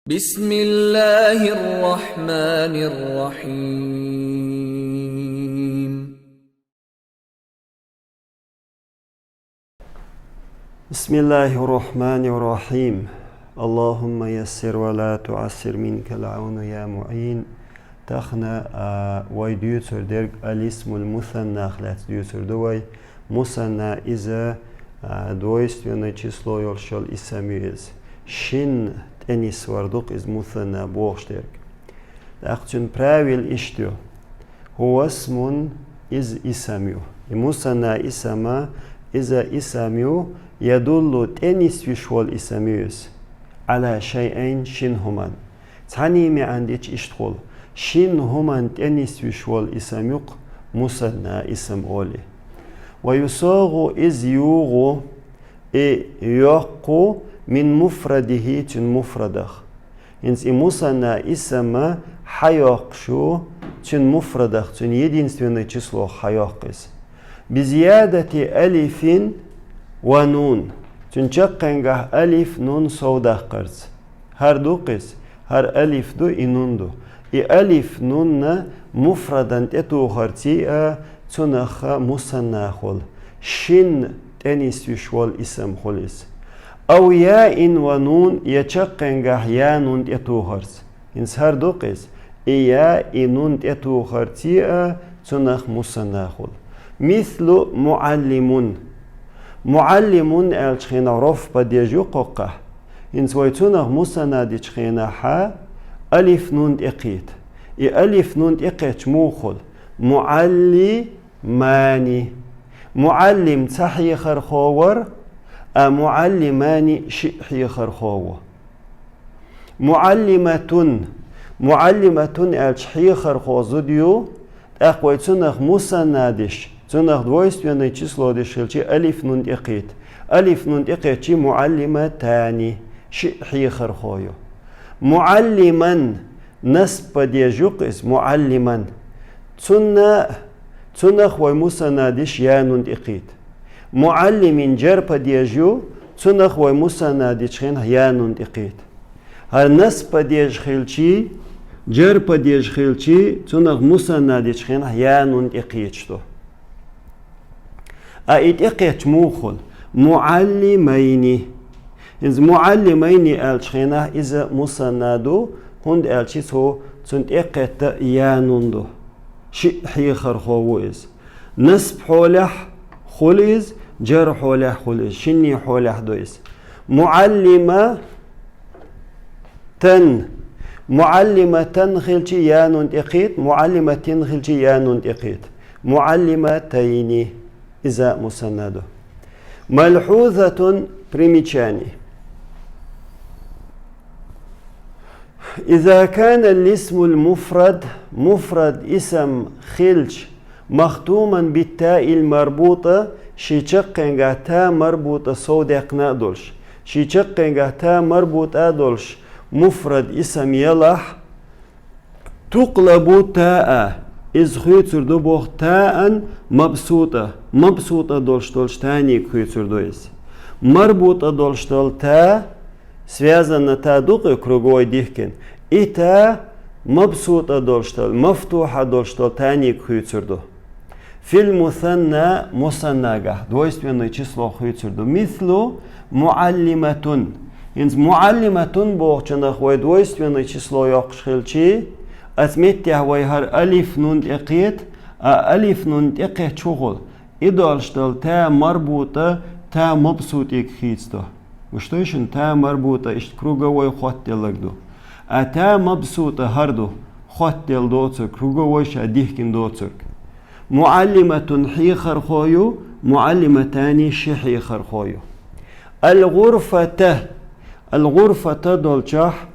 بسم الله الرحمن الرحيم. بسم الله الرحمن الرحيم. اللهم يسر ولا تعسر منك العون يا معين. تخنا ويديوتر درج الاسم المثنى خلات ديوتر دوي مثنى إذا دويستونا число يرشل اسميز شن تنس وردوق إز مثنى بوغشترك أختن правил إشتو هو اسم إز اسميو مثنى اسم إذا اسميو يدل تنس وشول اسميوس على شيئين شن همان تعني ما عندك إشتغل شن همان تنس وشول اسميوق مثنى اسم أولي ويصاغ إز يوغو يوقو من مفرده تن مفردخ إنس مثنى اسم حيوقشو تن مفردخ تن единственное число حيوقس بزيادة ألف ونون تن چقنگه ألف نون سودخ قرز هر دو قس هر ألف دو إنون دو ألف نون مفردن تتو خرتي تنخ مثنى خل شن تنس وشوال اسم خلص أو ياء ونون يچقنگه يا نون تتوخرز إنس هر دو قس ياء نون تتوخرتي تنخ مثنى خل مثل معلمون معلمون الچخينا رف بديجو قوقه إنس ويتنخ مثنى ديچخينا ح ألف نون تقيت ألف نون تقيت موخل معلماني معلم تحي خرخور معلمان شحي خرخوة معلمة الشحي خرخو زديو أقوى تنخ مثنادش تنخ دويستونا число دشلشي ألف نون تقيت ألف نون تقيت معلمتان شحي خرخويو معلما نسب ديجوقس معلما تنخ ومثنادش يا نون تقيت معلم جرب ديجو تنخ ومثنى ديشخين يانون دقيت هر نسب ديج خيلشي جرب ديج خيلشي تنخ مثنى ديشخين يانون دقيتشتو ايت اقيت موخل معلمين إذ معلمين الشخينه إذا مثنى دو هند الشي سو تنت اقيت يانون دو شي خرخو إز نسب حولح خليز جر حوله خليز شني حوله دويس معلمة خلشي يانون تقيت معلمة خلشي يانون تقيت معلمتين إذا مسندو ملحوظة بريميتشاني إذا كان الاسم المفرد مفرد اسم خلش مختوما بالتاء المربوطة شي چقنگه تا مربوطة صودق نادولش شي چقنگه تا مربوطة دولش مفرد اسم يلح تقلب تاء إذ خيطر دو بوخ تاء مبسوطة دولش تاني خيطر دو إز مربوطة دولش دول تا связано تا دوغ круговой дихкен и та مبسوطة دولش دول مفتوحة دولش دول تاني خيطر دو في المثنى مثنى двойственное число خيطردو مثل معلمة إنز معلمة بوغчана хвой двойственное число يقشخلчи أتمتها хвой هر ألف نون تقيت ألف نون تقيت شغل إدالشتل تا مربوطة تا مبسوطة خيطدو وشتو يشن تا مربوطة إشت круговой خطلقدو تا مبسوطة هردو خطل دوتسر круговой شاديهكن دوتسر معلمة حي خرخويو معلمتان شحي خرخويو الغرفة دولشاح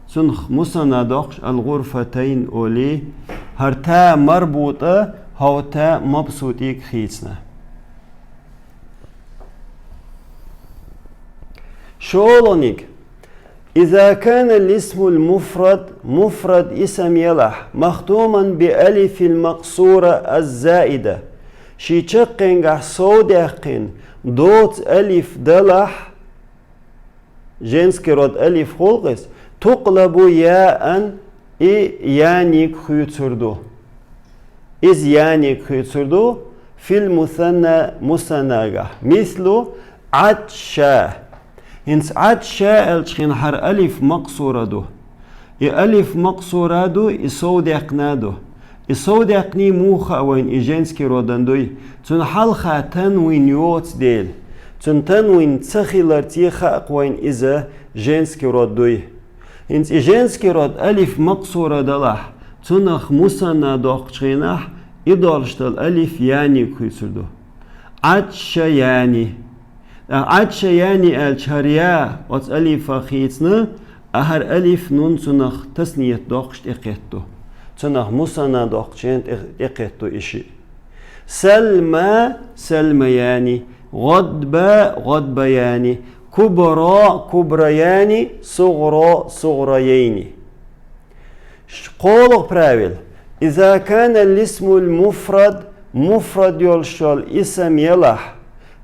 سنخ مسندخش الغرفتين أولي هر تا مربوطة هو تا مبسوطيك خيصنا شولونيك إذا كان الاسم المفرد مفرد اسم يلح مختوما بألف المقصورة الزائدة شي چقنگه صودقين دوت ألف دلح женский род ألف خلقس تقلب ياء يعني خيوتردو إز يعني خيوتردو في المثنى مثنى مثل عطشا إنس عطشا الشين حر ألف مقصورة دو ألف مقصورة دو يسودقنا دو يسودقني موخا وين إجنسكي رودندوي تن حلخا تنوين يوت ديل تن تنوين تخيلر تيخا وين إذا جنسكي رودوي إنس إجنسكي رود ألف مقصورة دلح تنخ مثنى دوقشينح إدارشتل ألف يعني كيسردو عطشا يعني عطشا يعني الشريا وات ألف خيتنا أهر ألف نون تنخ تسنية دوقشت إقيتو تنخ مثنى دوقشين إقيتو إشي سلمى سلمى يعني غضبة غضبة يعني كبرى كبرياني صغرى صغريين قولوا правил إذا كان الاسم المفرد مفرد يلشل اسم يلح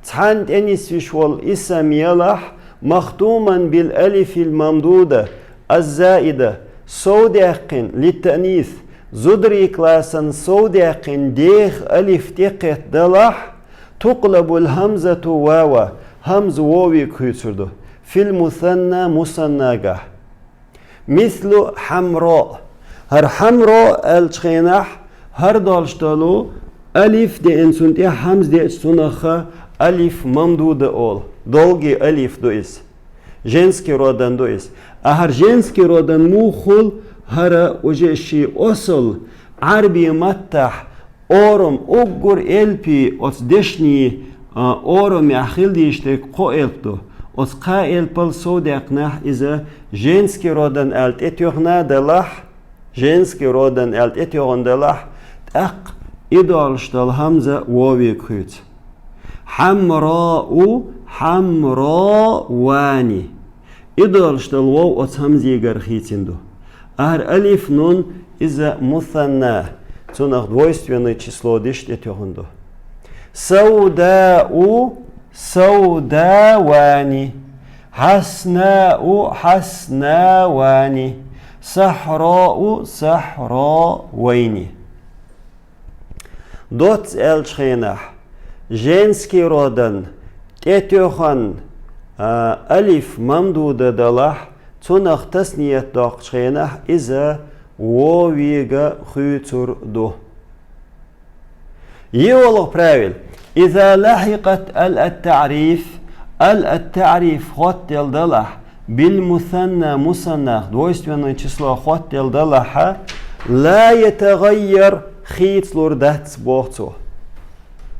تحند أنيس وشول اسم يلح مختوما بالألف الممدودة الزائدة صودقين للتأنيث زدري كلاسا صودقين ديخ ألف تقت دلح تقلب الهمزة واوا همز واوي كيتردو في المثنى مثنى مثل حمراء هر حمراء الشخينح هر دالشتالو ألف دي انسون دي همز دي سنخة ألف ممدودة أول долгий ألف دويس женский роден دويس أهر женский роден موخل هر وجيشي أصل عربي متح أورم أقر إلبي أتس دشني أورم يحيل ديشتك قو إلبدو أتس قا إلبل صودق نح إذا женский роден ألت إتيوخنا دلح женский роден ألت إتيوخن دلح تأق إدالشتال همزة واوي كيت حمراء حمراواني إدالشتال واو أتس همزي غرخيتندو أهر ألف نون إذا مثنى تنخ двойственное число дишт этюхунду سوداء سوداواني حسناء حسناواني صحراء صحراويني دوت الشخينح женский роден этюхан ألف ممدودة دلح تنخ تسنية دوق شخينح إذا وويغا خيتر دو يولو правил إذا لحقت التعريف خطل دلح بالمثنى مثنى двойственное число خطل دلح لا يتغير خيتلور دهتس بوغتو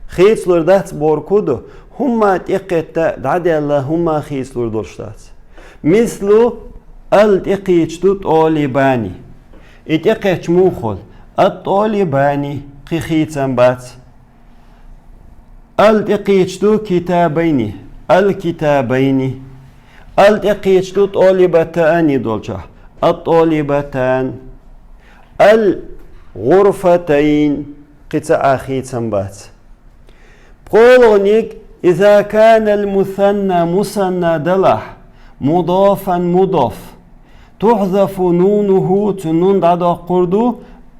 خيتلور دهتس بوركودو هما تقيت دعدي الله هما خيتلور دولشتات مثل التقيتشتو طالباني اتقيتش موخل الطالباني قيخيتن بات التقيتشتو كتابيني الكتابيني التقيتشتو طالبتان دولشا الطالبتان الغرفتين قطع خيتن بات قولونيك إذا كان المثنى مثنى دلح مضافا مضاف تحذف نونه تنون دادا قردو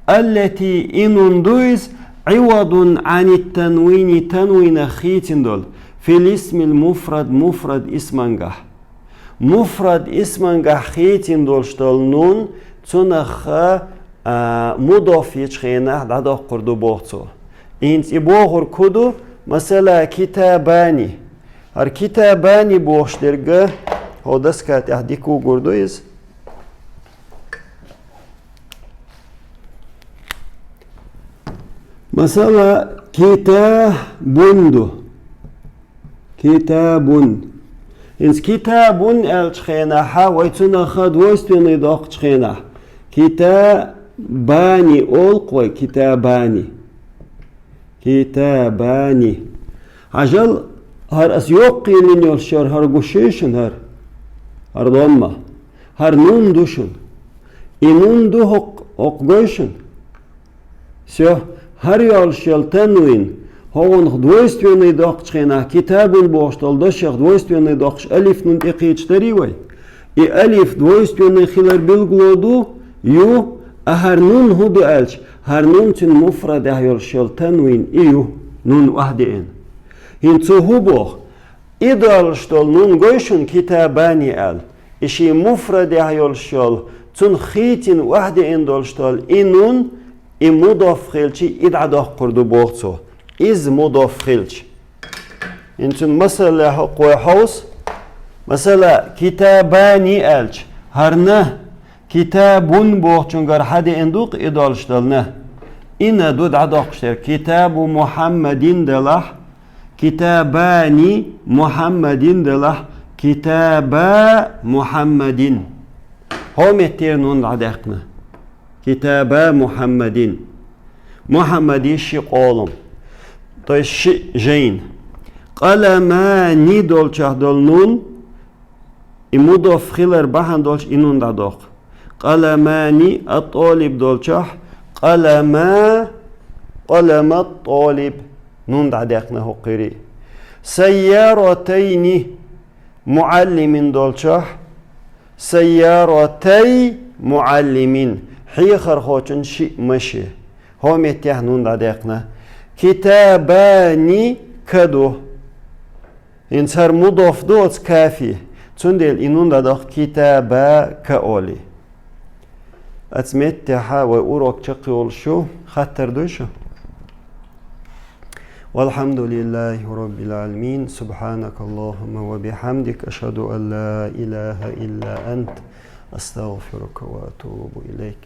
التي إنون دويز عوض عن التنوين تنوين خيتن دول في الاسم المفرد مفرد اسمنجح مفرد اسمنجح خيتن دول شتال نون تنخ مضاف يتخينه دادا قردو بوغتو إنت إبوغر كدو مثلا كتاباني هر كتاباني بوغشترگه هودس كات احديكو قردويز مثلا كتاب إنس كتاب الشخينة ويتنا خد ويستوين يدوق شخينة كتاباني أولقوي كتاباني عجل هر أسيوقي لن يلشار هر قشيشن هر ضمة هر نون دوشن إنون دو هق قوشن سيو هر يلشال تنوين هون двойственный доqchena kitabun boştal doşaq двойственный doqch alif nun teqich tariway И алиф двойственный хилар билглоду ю, а харнун худу элч. Харнун тин муфрад ахйол шол танвин ию, нун вахдиин. Хинцу хубох. Идал штол нун гойшун китабани эл. Иши муфрад ахйол шол. Тун хитин вахдиин дол штол. Инун и мудоф хилчи идадох курду бохцо. Из мудоф хилч. Интун масала хокой хаус. Mesela kitabani elç. Harna kitabun boğçungar hadi enduk idalışdalna. İna dud adaqşter. Kitabu Muhammedin delah. Kitabani Muhammedin delah. Kitaba Muhammedin. Homettir nun adaqna. Kitaba Muhammedin. Muhammedi şi qolum. To şi jeyn. Qalamani dolçah dol nun. مضاف خلر بحن دولش إنون دادوق قلماني الطالب دولشه قلم الطالب نون دادقنا هو قري سيارتين معلم دولشه سيارتي معلمين حيخر خوشن شيء مشي هم يتيه نون دادقنا كتاباني كدو إنسان مضاف دوت كافي تندل إنون دادخ كتابا كأولي أتمتها وأوروك تقول شو خطر دوشو والحمد لله رب العالمين سبحانك اللهم وبحمدك أشهد أن لا إله إلا أنت أستغفرك وأتوب إليك